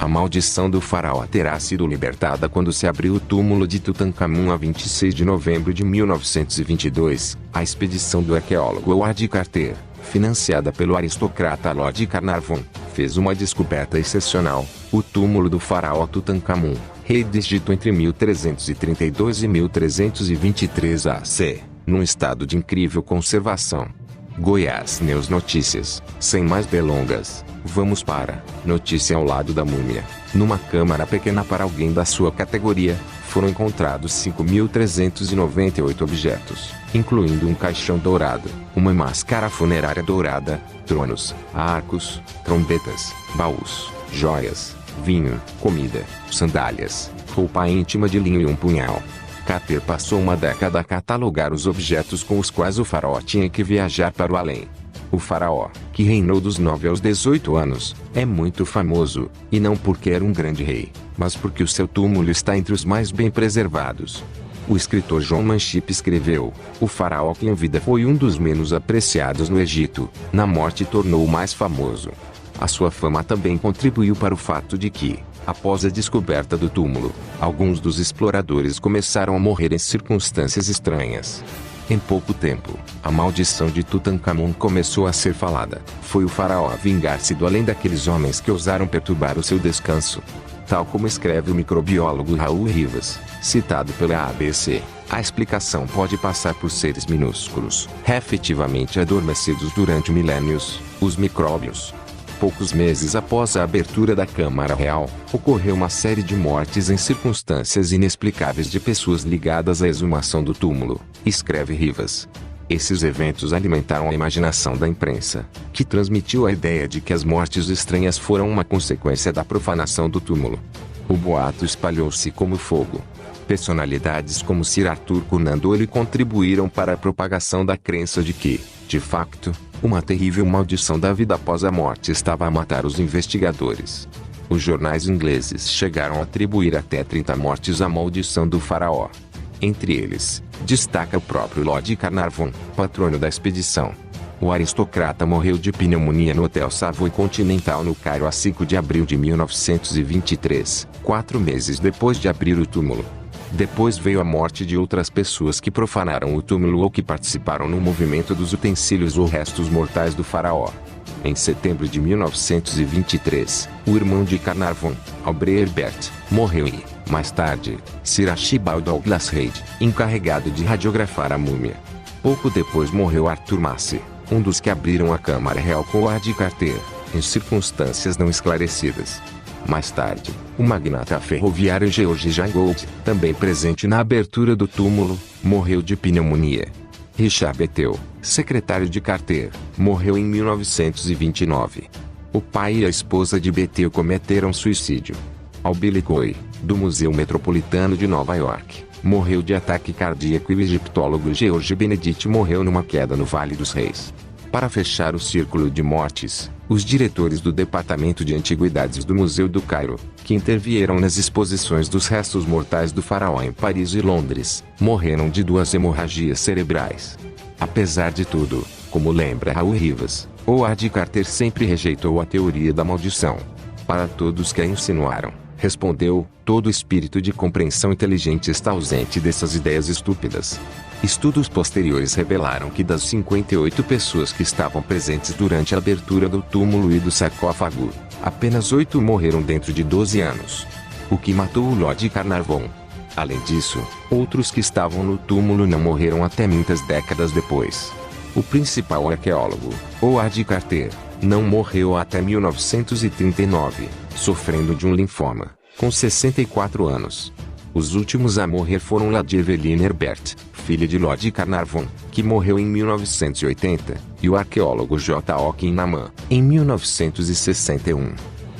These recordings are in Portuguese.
A maldição do faraó terá sido libertada quando se abriu o túmulo de Tutankhamun a 26 de novembro de 1922. A expedição do arqueólogo Howard Carter, financiada pelo aristocrata Lord Carnarvon, fez uma descoberta excepcional: o túmulo do faraó Tutankhamun, rei do Egito entre 1332 e 1323 AC, num estado de incrível conservação. Goiás News Notícias. Sem mais delongas, vamos para notícia ao lado da múmia. Numa câmara pequena para alguém da sua categoria, foram encontrados 5.398 objetos, incluindo um caixão dourado, uma máscara funerária dourada, tronos, arcos, trombetas, baús, joias, vinho, comida, sandálias, roupa íntima de linho e um punhal. Carter passou uma década a catalogar os objetos com os quais o faraó tinha que viajar para o além. O faraó, que reinou dos 9 aos 18 anos, é muito famoso, e não porque era um grande rei, mas porque o seu túmulo está entre os mais bem preservados. O escritor John Manship escreveu: o faraó que em vida foi um dos menos apreciados no Egito, na morte tornou-o mais famoso. A sua fama também contribuiu para o fato de que, após a descoberta do túmulo, alguns dos exploradores começaram a morrer em circunstâncias estranhas. Em pouco tempo, a maldição de Tutankhamun começou a ser falada. Foi o faraó a vingar-se do além daqueles homens que ousaram perturbar o seu descanso. Tal como escreve o microbiólogo Raul Rivas, citado pela ABC, a explicação pode passar por seres minúsculos, efetivamente adormecidos durante milênios, os micróbios. Poucos meses após a abertura da Câmara Real, ocorreu uma série de mortes em circunstâncias inexplicáveis de pessoas ligadas à exumação do túmulo, escreve Rivas. Esses eventos alimentaram a imaginação da imprensa, que transmitiu a ideia de que as mortes estranhas foram uma consequência da profanação do túmulo. O boato espalhou-se como fogo. Personalidades como Sir Arthur Conan Doyle contribuíram para a propagação da crença de que, de facto, uma terrível maldição da vida após a morte estava a matar os investigadores. Os jornais ingleses chegaram a atribuir até 30 mortes à maldição do faraó. Entre eles, destaca o próprio Lord Carnarvon, patrono da expedição. O aristocrata morreu de pneumonia no Hotel Savoy Continental no Cairo a 5 de abril de 1923, 4 meses depois de abrir o túmulo. Depois veio a morte de outras pessoas que profanaram o túmulo ou que participaram no movimento dos utensílios ou restos mortais do faraó. Em setembro de 1923, o irmão de Carnarvon, Aubrey Herbert, morreu e, mais tarde, Sir Archibald Douglas Reid, encarregado de radiografar a múmia. Pouco depois morreu Arthur Massey, um dos que abriram a Câmara Real com Howard Carter, em circunstâncias não esclarecidas. Mais tarde, o magnata ferroviário George J. Gould, também presente na abertura do túmulo, morreu de pneumonia. Richard Bethel, secretário de Carter, morreu em 1929. O pai e a esposa de Bethel cometeram suicídio. Albili Coy, do Museu Metropolitano de Nova York, morreu de ataque cardíaco e o egiptólogo George Benedict morreu numa queda no Vale dos Reis. Para fechar o círculo de mortes, os diretores do Departamento de Antiguidades do Museu do Cairo, que intervieram nas exposições dos restos mortais do faraó em Paris e Londres, morreram de 2 hemorragias cerebrais. Apesar de tudo, como lembra Raul Rivas, Howard Carter sempre rejeitou a teoria da maldição. Para todos que a insinuaram, respondeu: todo espírito de compreensão inteligente está ausente dessas ideias estúpidas. Estudos posteriores revelaram que das 58 pessoas que estavam presentes durante a abertura do túmulo e do sarcófago, apenas 8 morreram dentro de 12 anos. O que matou o Lord Carnarvon. Além disso, outros que estavam no túmulo não morreram até muitas décadas depois. O principal arqueólogo, Howard Carter, não morreu até 1939, sofrendo de um linfoma, com 64 anos. Os últimos a morrer foram Lady Evelyn Herbert, filha de Lord Carnarvon, que morreu em 1980, e o arqueólogo J. Hawking Naman, em 1961.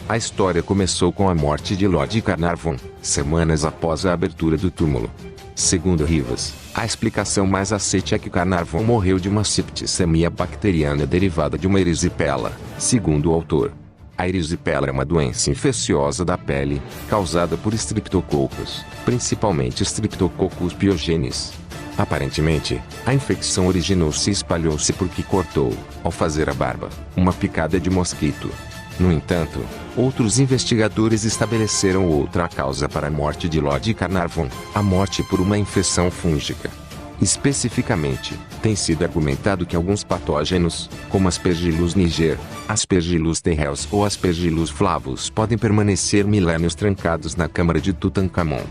A história começou com a morte de Lord Carnarvon, semanas após a abertura do túmulo. Segundo Rivas, a explicação mais aceita é que Carnarvon morreu de uma septicemia bacteriana derivada de uma erisipela, segundo o autor. A erisipela é uma doença infecciosa da pele, causada por streptococcus, principalmente Streptococcus pyogenes. Aparentemente, a infecção originou-se e espalhou-se porque cortou, ao fazer a barba, uma picada de mosquito. No entanto, outros investigadores estabeleceram outra causa para a morte de Lord Carnarvon: a morte por uma infecção fúngica. Especificamente, tem sido argumentado que alguns patógenos, como Aspergillus niger, Aspergillus terrels ou Aspergillus flavus, podem permanecer milênios trancados na câmara de Tutankhamon.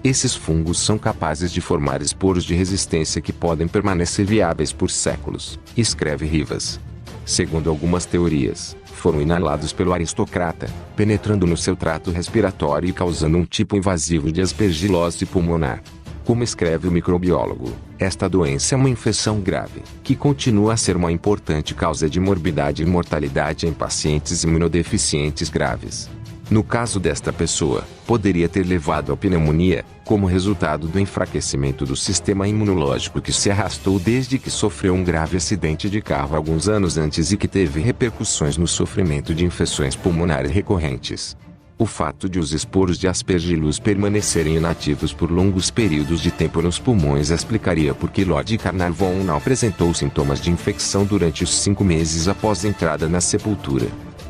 Esses fungos são capazes de formar esporos de resistência que podem permanecer viáveis por séculos, escreve Rivas. Segundo algumas teorias, foram inalados pelo aristocrata, penetrando no seu trato respiratório e causando um tipo invasivo de aspergilose pulmonar. Como escreve o microbiólogo, esta doença é uma infecção grave, que continua a ser uma importante causa de morbidade e mortalidade em pacientes imunodeficientes graves. No caso desta pessoa, poderia ter levado à pneumonia, como resultado do enfraquecimento do sistema imunológico que se arrastou desde que sofreu um grave acidente de carro alguns anos antes e que teve repercussões no sofrimento de infecções pulmonares recorrentes. O fato de os esporos de Aspergillus permanecerem inativos por longos períodos de tempo nos pulmões explicaria por que Lord Carnarvon não apresentou sintomas de infecção durante os 5 meses após a entrada na sepultura.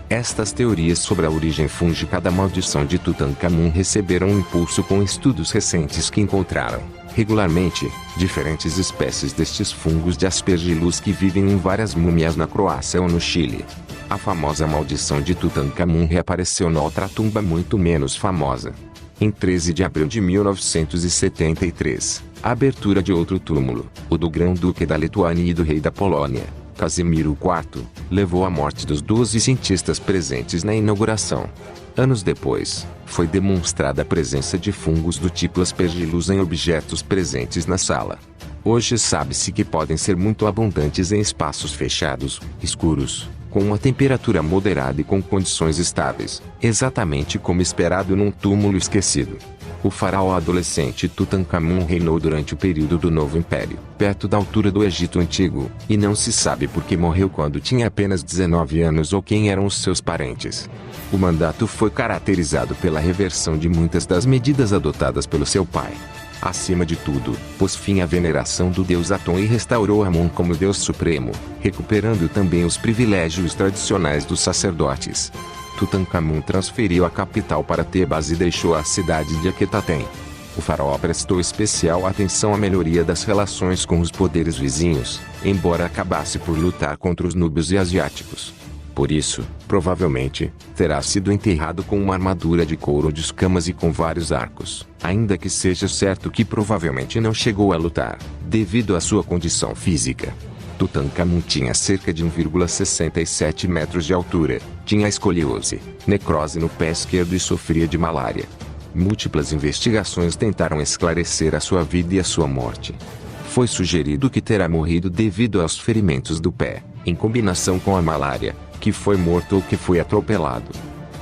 Estas teorias sobre a origem fúngica da maldição de Tutankhamon receberam um impulso com estudos recentes que encontraram, regularmente, diferentes espécies destes fungos de Aspergillus que vivem em várias múmias na Croácia ou no Chile. A famosa maldição de Tutankhamon reapareceu na outra tumba muito menos famosa. Em 13 de abril de 1973, a abertura de outro túmulo, o do Grão-Duque da Lituânia e do Rei da Polônia, Casimiro IV, levou à morte dos 12 cientistas presentes na inauguração. Anos depois, foi demonstrada a presença de fungos do tipo Aspergillus em objetos presentes na sala. Hoje sabe-se que podem ser muito abundantes em espaços fechados, escuros, com uma temperatura moderada e com condições estáveis, exatamente como esperado num túmulo esquecido. O faraó adolescente Tutankhamon reinou durante o período do Novo Império, perto da altura do Egito Antigo, e não se sabe por que morreu quando tinha apenas 19 anos ou quem eram os seus parentes. O mandato foi caracterizado pela reversão de muitas das medidas adotadas pelo seu pai. Acima de tudo, pôs fim à veneração do deus Aton e restaurou Amon como deus supremo, recuperando também os privilégios tradicionais dos sacerdotes. Tutankhamon transferiu a capital para Tebas e deixou a cidade de Akhetaten. O faraó prestou especial atenção à melhoria das relações com os poderes vizinhos, embora acabasse por lutar contra os núbios e asiáticos. Por isso, provavelmente, terá sido enterrado com uma armadura de couro de escamas e com vários arcos, ainda que seja certo que provavelmente não chegou a lutar, devido à sua condição física. Tutankhamon tinha cerca de 1,67 metros de altura, tinha escoliose, necrose no pé esquerdo e sofria de malária. Múltiplas investigações tentaram esclarecer a sua vida e a sua morte. Foi sugerido que terá morrido devido aos ferimentos do pé, em combinação com a malária, que foi morto ou que foi atropelado.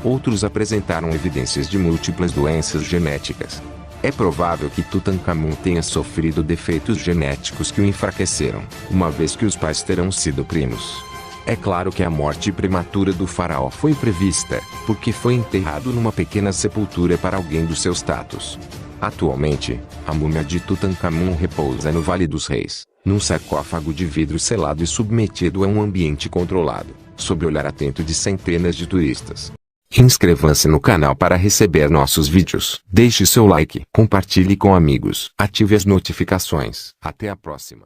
Outros apresentaram evidências de múltiplas doenças genéticas. É provável que Tutankhamon tenha sofrido defeitos genéticos que o enfraqueceram, uma vez que os pais terão sido primos. É claro que a morte prematura do faraó foi prevista, porque foi enterrado numa pequena sepultura para alguém do seu status. Atualmente, a múmia de Tutankhamon repousa no Vale dos Reis, num sarcófago de vidro selado e submetido a um ambiente controlado, sob o olhar atento de centenas de turistas. Inscreva-se no canal para receber nossos vídeos. Deixe seu like, compartilhe com amigos, ative as notificações. Até a próxima.